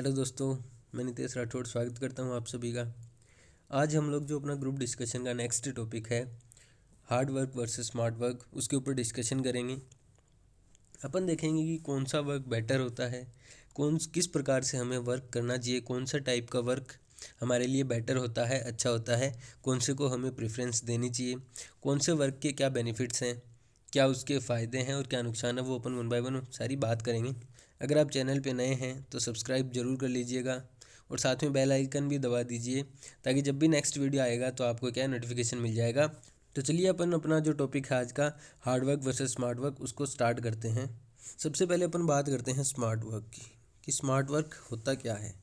Hello दोस्तों, मैं नितेश राठौड़ स्वागत करता हूं आप सभी का। आज हम लोग जो अपना ग्रुप डिस्कशन का नेक्स्ट टॉपिक है hard work versus smart work, उसके ऊपर डिस्कशन करेंगे। अपन देखेंगे कि कौन सा वर्क बेटर होता है, किस प्रकार से हमें वर्क करना चाहिए, कौन सा टाइप का वर्क हमारे लिए बेटर होता है, अच्छा होता है, कौन से को हमें प्रेफरेंस देनी चाहिए, कौन से वर्क के क्या बेनिफिट्स हैं, क्या उसके फ़ायदे हैं और क्या नुकसान है, वो अपन वन बाय वन सारी बात करेंगे। अगर आप चैनल पे नए हैं तो सब्सक्राइब जरूर कर लीजिएगा और साथ में बेल आइकन भी दबा दीजिए ताकि जब भी नेक्स्ट वीडियो आएगा तो आपको क्या नोटिफिकेशन मिल जाएगा। तो चलिए अपन अपना जो टॉपिक है आज का hard work versus smart work उसको स्टार्ट करते हैं। सबसे पहले अपन बात करते हैं स्मार्ट वर्क की कि स्मार्ट वर्क होता क्या है।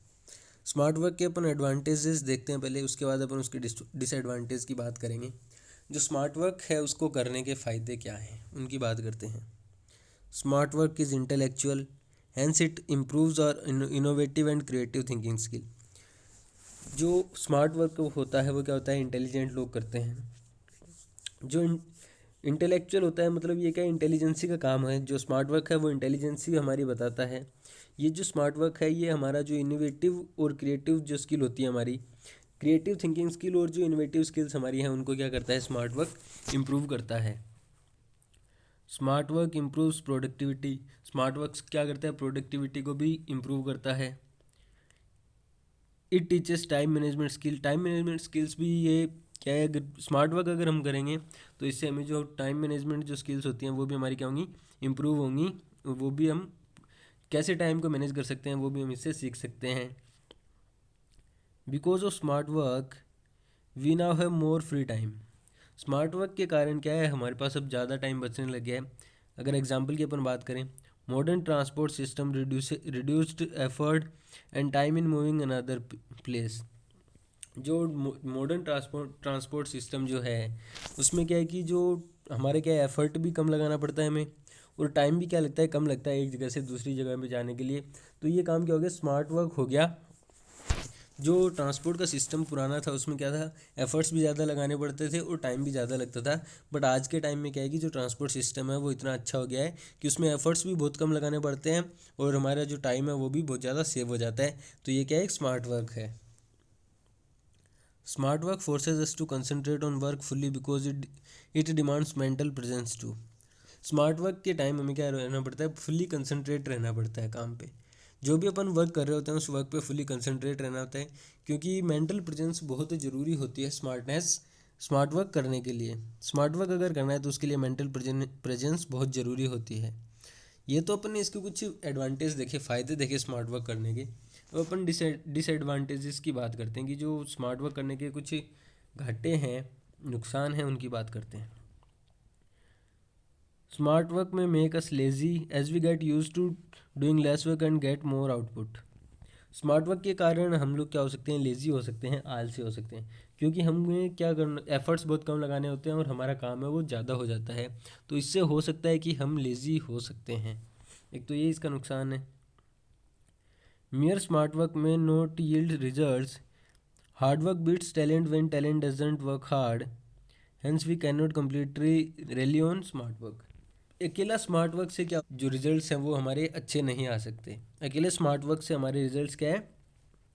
स्मार्ट वर्क के अपन एडवांटेजेस देखते हैं पहले, उसके बाद अपन उसके डिसएडवांटेज की बात करेंगे। जो स्मार्ट वर्क है उसको करने के फ़ायदे क्या हैं उनकी बात करते हैं। Smart work is intellectual, hence it improves और innovative and creative thinking skill. जो स्मार्ट वर्क होता है वो क्या होता है, इंटेलिजेंट लोग करते हैं। जो इंटेलेक्चुअल होता है मतलब ये क्या इंटेलिजेंसी का काम है। जो स्मार्ट वर्क है वो इंटेलिजेंसी हमारी बताता है। ये जो स्मार्ट वर्क है ये हमारा जो इनोवेटिव और क्रिएटिव जो स्किल होती है, हमारी क्रिएटिव थिंकिंग स्किल और जो इनोवेटिव स्किल्स हमारी हैं उनको क्या करता है, स्मार्ट वर्क इम्प्रूव करता है। Smart work improves productivity. Smart work क्या करता है, प्रोडक्टिविटी को भी इम्प्रूव करता है। It teaches time management skill. Time management skills भी ये क्या है, अगर स्मार्ट वर्क अगर हम करेंगे तो इससे हमें जो टाइम मैनेजमेंट जो स्किल्स होती हैं वो भी हमारी क्या होंगी, इम्प्रूव होंगी। वो भी हम कैसे टाइम को मैनेज कर सकते हैं वो भी हम इससे सीख सकते हैं। Because of smart work we now have more free time. Smart work के कारण क्या है, हमारे पास अब ज़्यादा टाइम बचने लग गया है। अगर एग्जांपल की अपन बात करें, modern transport system reduced effort and time in moving another place. जो मॉडर्न ट्रांसपोर्ट सिस्टम जो है उसमें क्या है कि जो हमारे क्या एफर्ट भी कम लगाना पड़ता है हमें, और टाइम भी क्या लगता है, कम लगता है एक जगह से दूसरी जगह में जाने के लिए। तो ये काम क्या हो गया, स्मार्ट वर्क हो गया। जो ट्रांसपोर्ट का सिस्टम पुराना था उसमें क्या था, एफर्ट्स भी ज़्यादा लगाने पड़ते थे और टाइम भी ज़्यादा लगता था। बट आज के टाइम में क्या है कि जो ट्रांसपोर्ट सिस्टम है वो इतना अच्छा हो गया है कि उसमें एफर्ट्स भी बहुत कम लगाने पड़ते हैं और हमारा जो टाइम है वो भी बहुत ज़्यादा सेव हो जाता है। तो ये क्या है, एक स्मार्ट वर्क है। Smart work forces us to concentrate on work fully because it demands mental presence too. Smart work के टाइम हमें क्या रहना पड़ता है, फुल्ली कंसंट्रेट रहना पड़ता है काम पे। जो भी अपन वर्क कर रहे होते हैं उस वर्क पे फुल्ली कंसंट्रेट रहना होता है, क्योंकि मेंटल प्रेजेंस बहुत ज़रूरी होती है स्मार्ट वर्क करने के लिए। स्मार्ट वर्क अगर करना है तो उसके लिए मेंटल प्रेजेंस बहुत ज़रूरी होती है। ये तो अपन ने इसके कुछ एडवांटेज देखे, फ़ायदे देखे स्मार्ट वर्क करने के। अब अपन डिसएडवांटेजेस की बात करते हैं कि जो स्मार्ट वर्क करने के कुछ घाटे हैं, नुकसान हैं, उनकी बात करते हैं। स्मार्ट वर्क में make us lazy as we get use to doing less work and get more output. Smart work के कारण हम लोग क्या हो सकते हैं, लेज़ी हो सकते हैं, आलसी हो सकते हैं, क्योंकि हमें क्या करना, एफर्ट्स बहुत कम लगाने होते हैं और हमारा काम है वो ज़्यादा हो जाता है। तो इससे हो सकता है कि हम लेज़ी हो सकते हैं। एक तो ये इसका नुकसान है। Mere smart work may not yield results. Hard work beats talent when talent doesn't work hard, hence we can not completely rely on smart work. अकेला स्मार्ट वर्क से क्या, जो रिजल्ट्स हैं वो हमारे अच्छे नहीं आ सकते। अकेले स्मार्ट वर्क से हमारे रिजल्ट्स क्या है,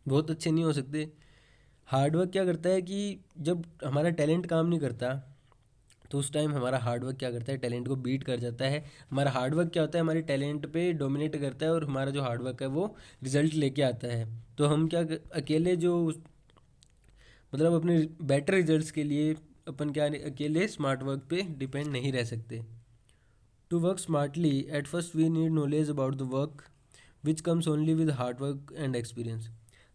बहुत अच्छे नहीं हो सकते। हार्ड वर्क क्या करता है कि जब हमारा टैलेंट काम नहीं करता तो उस टाइम हमारा हार्ड वर्क क्या करता है, टैलेंट को बीट कर जाता है। हमारा हार्ड वर्क क्या होता है, हमारे टैलेंट पे डोमिनेट करता है और हमारा जो हार्ड वर्क है वो रिजल्ट लेके आता है। तो हम क्या अकेले जो मतलब अपने बेटर रिजल्ट्स के लिए अपन क्या अकेले स्मार्ट वर्क पे डिपेंड नहीं रह सकते। To work smartly, at first we need knowledge about the work, which comes only with hard work and experience.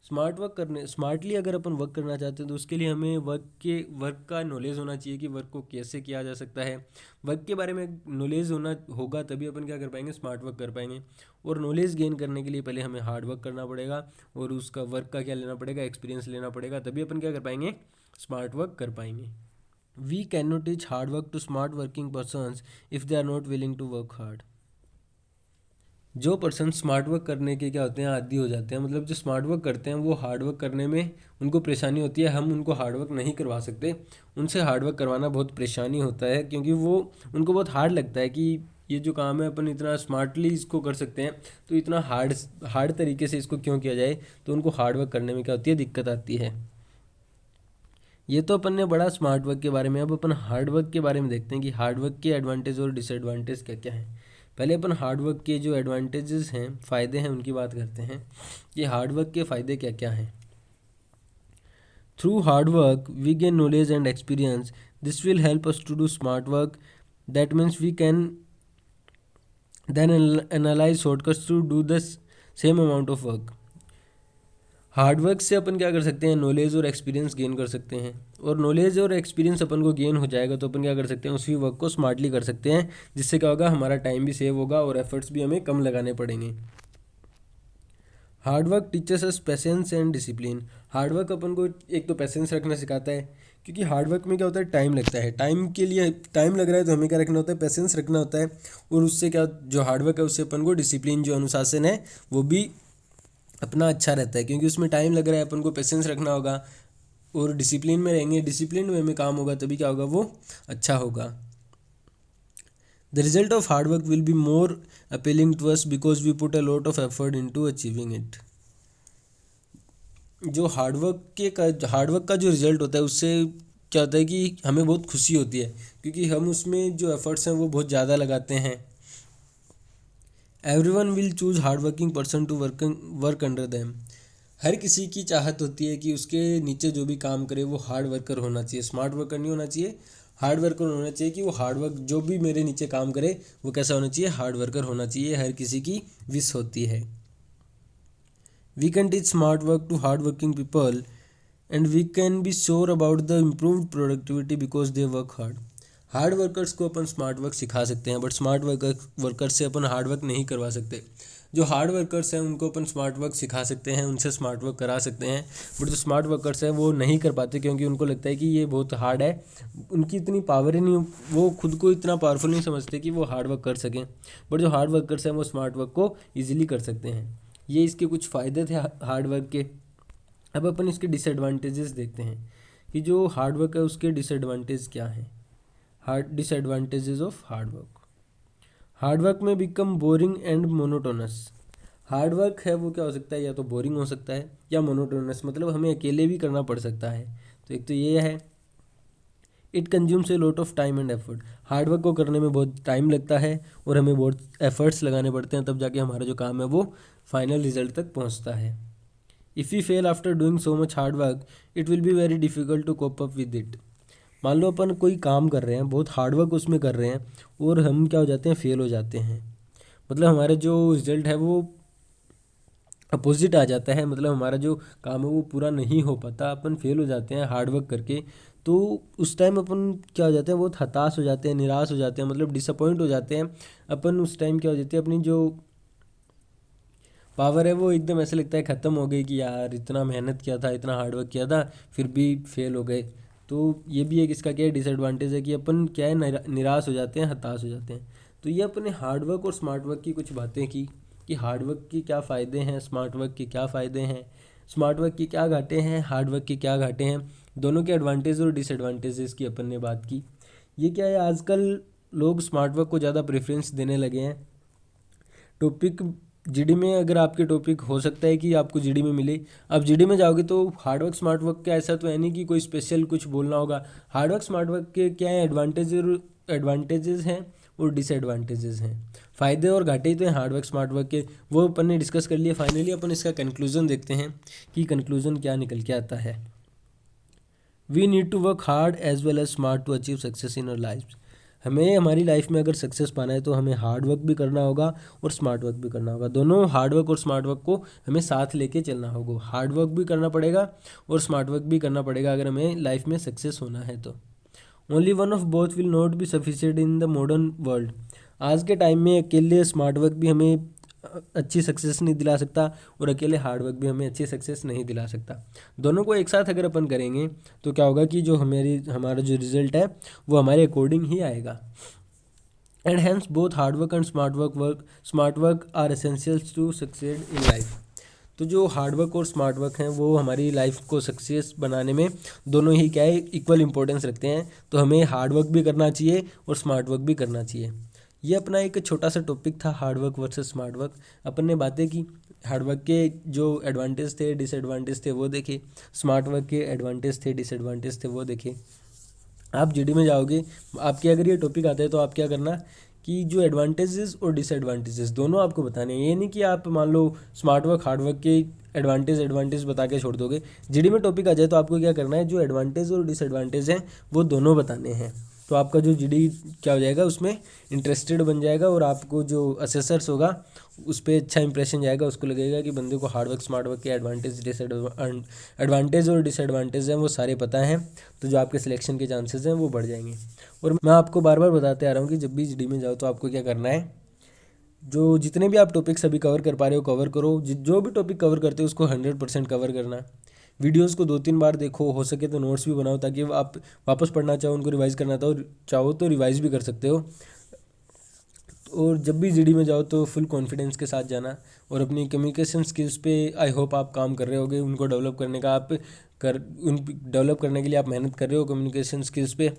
Smartly अगर अपन वर्क करना चाहते हैं तो उसके लिए हमें वर्क का नॉलेज होना चाहिए कि वर्क को कैसे किया जा सकता है। वर्क के बारे में नॉलेज होना होगा तभी अपन क्या कर पाएंगे, स्मार्ट वर्क कर पाएंगे। और नॉलेज गेन करने के लिए पहले हमें हार्ड वर्क करना पड़ेगा और उसका वर्क का क्या लेना पड़ेगा, एक्सपीरियंस लेना पड़ेगा, तभी अपन क्या कर पाएंगे, स्मार्ट वर्क कर पाएंगे। We cannot teach hard work to smart working persons if they are not willing to work hard. जो पर्सन स्मार्ट वर्क करने के क्या होते हैं, आदी हो जाते हैं, मतलब जो स्मार्ट वर्क करते हैं वो हार्ड वर्क करने में उनको परेशानी होती है। हम उनको हार्ड वर्क नहीं करवा सकते, उनसे हार्ड वर्क करवाना बहुत परेशानी होता है, क्योंकि वो उनको बहुत हार्ड लगता है कि ये जो काम है अपन इतना स्मार्टली इसको कर सकते हैं, तो इतना हार्ड तरीके से इसको क्यों किया जाए, तो उनको हार्ड वर्क करने में क्या होती है, दिक्कत आती है। ये तो अपन ने बड़ा स्मार्ट वर्क के बारे में, अब अपन हार्ड वर्क के बारे में देखते हैं कि हार्ड वर्क के एडवांटेज और डिसएडवांटेज क्या क्या हैं। पहले अपन हार्ड वर्क के जो एडवांटेजेस हैं, फ़ायदे हैं, उनकी बात करते हैं कि हार्ड वर्क के फ़ायदे क्या क्या हैं। Through hard work we gain knowledge and experience, this will help us to do smart work, that means we can then analyse shortcuts to do the same amount of work. Hard work से अपन क्या कर सकते हैं, knowledge और experience gain कर सकते हैं, और नॉलेज और एक्सपीरियंस अपन को गेन हो जाएगा तो अपन क्या कर सकते हैं, उसी वर्क को स्मार्टली कर सकते हैं, जिससे क्या होगा, हमारा टाइम भी सेव होगा और एफर्ट्स भी हमें कम लगाने पड़ेंगे। Hard work teachers us patience and discipline. Hard work अपन को एक तो पेशेंस रखना सिखाता है, क्योंकि हार्ड वर्क में क्या होता है, टाइम लगता है, टाइम के लिए टाइम लग रहा है तो हमें क्या रखना होता है, पेशेंस रखना होता है, और उससे क्या, जो हार्ड वर्क है उससे अपन को डिसिप्लिन, जो अनुशासन है वो भी अपना अच्छा रहता है, क्योंकि उसमें टाइम लग रहा है, अपन को पेशेंस रखना होगा और डिसिप्लिन में रहेंगे, डिसिप्लिन वे में काम होगा तभी क्या होगा, वो अच्छा होगा। The result of hard work will be more appealing to us because we put a lot of effort into achieving it. जो हार्ड वर्क का जो रिजल्ट होता है, उससे क्या होता है कि हमें बहुत खुशी होती है, क्योंकि हम उसमें जो एफर्ट्स हैं वो बहुत ज़्यादा लगाते हैं। Everyone will choose hard working person to work under them. हर किसी की चाहत होती है कि उसके नीचे जो भी काम करे वो हार्ड वर्कर होना चाहिए, स्मार्ट वर्कर नहीं होना चाहिए, हार्ड वर्कर होना चाहिए, कि वो हार्ड वर्क जो भी मेरे नीचे काम करे वो कैसा होना चाहिए, हार्ड वर्कर होना चाहिए, हर किसी की विश होती है। We can teach smart work to hard working people and we can be sure about the improved productivity because they work hard. Hard workers को अपन स्मार्ट वर्क सिखा सकते हैं, बट स्मार्ट वर्कर्स से अपन हार्ड वर्क नहीं करवा सकते। जो हार्ड वर्कर्स हैं उनको अपन स्मार्ट वर्क सिखा सकते हैं, उनसे स्मार्ट वर्क करा सकते हैं, बट जो स्मार्ट वर्कर्स हैं वो नहीं कर पाते, क्योंकि उनको लगता है कि ये बहुत हार्ड है, उनकी इतनी पावर ही नहीं, वो खुद को इतना पावरफुल नहीं समझते कि वो हार्ड वर्क कर सकें, बट जो हार्ड वर्कर्स हैं वो स्मार्ट वर्क को ईजिली कर सकते हैं। ये इसके कुछ फ़ायदे थे हार्ड वर्क के। अब अपन इसके डिसएडवांटेजेस देखते हैं कि जो हार्ड वर्क है उसके डिसएडवांटेज क्या हैं। Disadvantages of hard work. Hard work में become boring and monotonous. Hard work है वो क्या हो सकता है, या तो बोरिंग हो सकता है या मोनोटोनस, मतलब हमें अकेले भी करना पड़ सकता है। तो एक तो ये है, it consumes a lot of time and effort. Hard work को करने में बहुत टाइम लगता है और हमें बहुत एफर्ट्स लगाने पड़ते हैं, तब जाके हमारा जो काम है वो फाइनल रिजल्ट तक पहुंचता है। If you fail after doing so much hard work it will be very difficult to cope up with it. मान लो अपन कोई काम कर रहे हैं, बहुत हार्ड वर्क उसमें कर रहे हैं, और हम क्या हो जाते हैं, फेल हो जाते हैं, मतलब हमारा जो रिजल्ट है वो अपोजिट आ जाता है, मतलब हमारा जो काम है वो पूरा नहीं हो पाता, अपन फेल हो जाते हैं हार्ड वर्क करके। तो उस टाइम अपन क्या हो जाते हैं, बहुत हताश हो जाते हैं, निराश हो जाते हैं, मतलब डिसअपॉइंट हो जाते हैं। अपन उस टाइम क्या हो जाती है, अपनी जो पावर है वो एकदम ऐसे लगता है ख़त्म हो गई, कि यार इतना मेहनत किया था, इतना हार्ड वर्क किया था, फिर भी फेल हो गए। तो ये भी एक इसका क्या है, डिसएडवांटेज है, कि अपन क्या है, निराश हो जाते हैं, हताश हो जाते हैं। तो ये अपने हार्ड वर्क और स्मार्ट वर्क की कुछ बातें की, कि हार्ड वर्क के क्या फ़ायदे हैं, स्मार्ट वर्क के क्या फ़ायदे हैं, स्मार्ट वर्क के क्या घाटे हैं, हार्ड वर्क के क्या घाटे हैं, दोनों के एडवांटेज और डिसएडवांटेजेस की अपन ने बात की। ये क्या है, आजकल लोग स्मार्ट वर्क को ज़्यादा प्रेफरेंस देने लगे हैं। टॉपिक जीडी में, अगर आपके टॉपिक हो सकता है कि आपको जीडी में मिले, आप जीडी में जाओगे तो हार्ड वर्क स्मार्ट वर्क का ऐसा तो है नहीं कि कोई स्पेशल कुछ बोलना होगा। हार्ड वर्क स्मार्ट वर्क के क्या है, एडवांटेजेस हैं और डिसएडवांटेजेस हैं, फ़ायदे और घाटे ही तो हैं हार्ड वर्क स्मार्ट वर्क के, वो अपन ने डिस्कस कर लिया। फाइनली अपन इसका कंक्लूजन देखते हैं कि कंक्लूजन क्या निकल के आता है। We need to work hard as well as smart to achieve success in our life. हमें हमारी लाइफ में अगर सक्सेस पाना है तो हमें हार्ड वर्क भी करना होगा और स्मार्ट वर्क भी करना होगा। दोनों हार्ड वर्क और स्मार्ट वर्क को हमें साथ लेके चलना होगा। हार्ड वर्क भी करना पड़ेगा और स्मार्ट वर्क भी करना पड़ेगा अगर हमें लाइफ में सक्सेस होना है तो। Only one of both will not be sufficient in the modern world. आज के टाइम में अकेले स्मार्ट वर्क भी हमें अच्छी सक्सेस नहीं दिला सकता और अकेले हार्ड वर्क भी हमें अच्छी सक्सेस नहीं दिला सकता। दोनों को एक साथ अगर अपन करेंगे तो क्या होगा कि जो हमारा जो रिजल्ट है वो हमारे अकॉर्डिंग ही आएगा। And hence both hard work and smart work are essentials to succeed in life. तो जो हार्ड वर्क और स्मार्ट वर्क हैं वो हमारी लाइफ को सक्सेस बनाने में दोनों ही क्या है, इक्वल इंपॉर्टेंस रखते हैं। तो हमें हार्ड वर्क भी करना चाहिए और स्मार्ट वर्क भी करना चाहिए। ये अपना एक छोटा सा टॉपिक था, हार्डवर्क वर्सेस स्मार्ट वर्क। अपन ने बातें की, हार्डवर्क के जो एडवांटेज थे डिसएडवांटेज थे वो देखे, स्मार्ट वर्क के एडवांटेज थे डिसएडवांटेज थे वो देखे। आप जीडी में जाओगे, आपके अगर ये टॉपिक आता है तो आप क्या करना कि जो एडवांटेजेस और डिसएडवांटेजेस दोनों आपको बताने हैं। ये नहीं कि आप मान लो स्मार्ट वर्क हार्ड वर्क के एडवांटेज बता के छोड़ दोगे। जीडी में टॉपिक आ जाए तो आपको क्या करना है, जो एडवांटेज और डिसएडवांटेज हैं वो दोनों बताने हैं। तो आपका जो जीडी क्या हो जाएगा, उसमें इंटरेस्टेड बन जाएगा, और आपको जो असेसर्स होगा उस पर अच्छा इंप्रेशन जाएगा। उसको लगेगा कि बंदे को हार्ड वर्क स्मार्ट वर्क के एडवांटेज और डिसएडवांटेज हैं वो सारे पता हैं, तो जो आपके सिलेक्शन के चांसेस हैं वो बढ़ जाएंगे। और मैं आपको बार बार बताते आ रहा हूँ कि जब भी जीडी में जाओ तो आपको क्या करना है, जो जितने भी आप टॉपिक्स अभी कवर कर पा रहे हो कवर करो। जो भी टॉपिक कवर करते हो उसको 100% कवर करना। वीडियोस को 2-3 बार देखो, हो सके तो नोट्स भी बनाओ, ताकि आप वापस पढ़ना चाहो, उनको रिवाइज़ करना चाहो तो रिवाइज़ भी कर सकते हो। और जब भी जीडी में जाओ तो फुल कॉन्फिडेंस के साथ जाना, और अपनी कम्युनिकेशन स्किल्स पे आई होप आप काम कर रहे होगे। उनको डेवलप करने का डेवलप करने के लिए आप मेहनत कर रहे हो कम्युनिकेशन स्किल्स पे।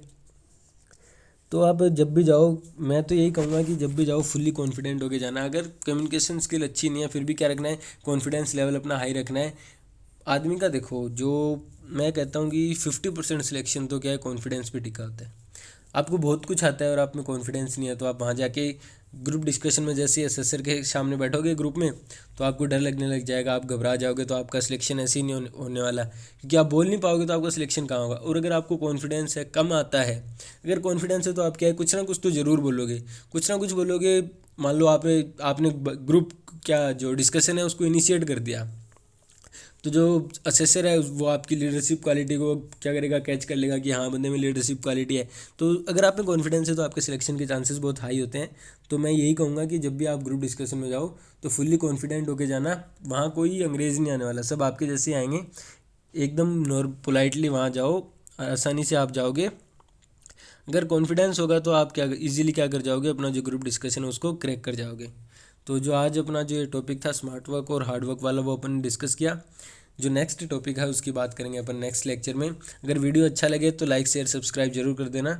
तो आप जब भी जाओ, मैं तो यही कहूँगा कि जब भी जाओ फुल्ली कॉन्फिडेंट होके जाना। अगर कम्युनिकेशन स्किल अच्छी नहीं है फिर भी क्या रखना है, कॉन्फिडेंस लेवल अपना हाई रखना है। आदमी का देखो, जो मैं कहता हूँ कि 50% सिलेक्शन तो क्या है, कॉन्फिडेंस पे टिका होता है। आपको बहुत कुछ आता है और आप में कॉन्फिडेंस नहीं है, तो आप वहाँ जाके ग्रुप डिस्कशन में जैसे एसेसर के सामने बैठोगे ग्रुप में, तो आपको डर लगने लग जाएगा, आप घबरा जाओगे, तो आपका सिलेक्शन ऐसे ही नहीं होने वाला, क्योंकि आप बोल नहीं पाओगे तो आपका सिलेक्शन कहाँ होगा। और अगर आपको कॉन्फिडेंस है, कम आता है, अगर कॉन्फिडेंस है तो आप क्या है, कुछ ना कुछ तो ज़रूर बोलोगे, कुछ ना कुछ बोलोगे। मान लो आपने ग्रुप क्या जो डिस्कशन है उसको इनिशिएट कर दिया, तो जो असेसर है वो आपकी लीडरशिप क्वालिटी को क्या करेगा, कैच कर लेगा कि हाँ बंदे में लीडरशिप क्वालिटी है। तो अगर आप में कॉन्फिडेंस है तो आपके सिलेक्शन के चांसेस बहुत हाई होते हैं। तो मैं यही कहूँगा कि जब भी आप ग्रुप डिस्कशन में जाओ तो फुल्ली कॉन्फिडेंट होके जाना। वहाँ कोई अंग्रेज़ नहीं आने वाला, सब आपके जैसे आएंगे, एकदम पोलाइटली वहाँ जाओ, आसानी से आप जाओगे। अगर कॉन्फिडेंस होगा तो आप क्या इजीली क्या कर जाओगे, अपना जो ग्रुप डिस्कशन है उसको क्रैक कर जाओगे। तो जो आज अपना जो ये टॉपिक था स्मार्ट वर्क और हार्ड वर्क वाला वो अपन ने डिस्कस किया। जो नेक्स्ट टॉपिक है उसकी बात करेंगे अपन नेक्स्ट लेक्चर में। अगर वीडियो अच्छा लगे तो लाइक शेयर सब्सक्राइब जरूर कर देना।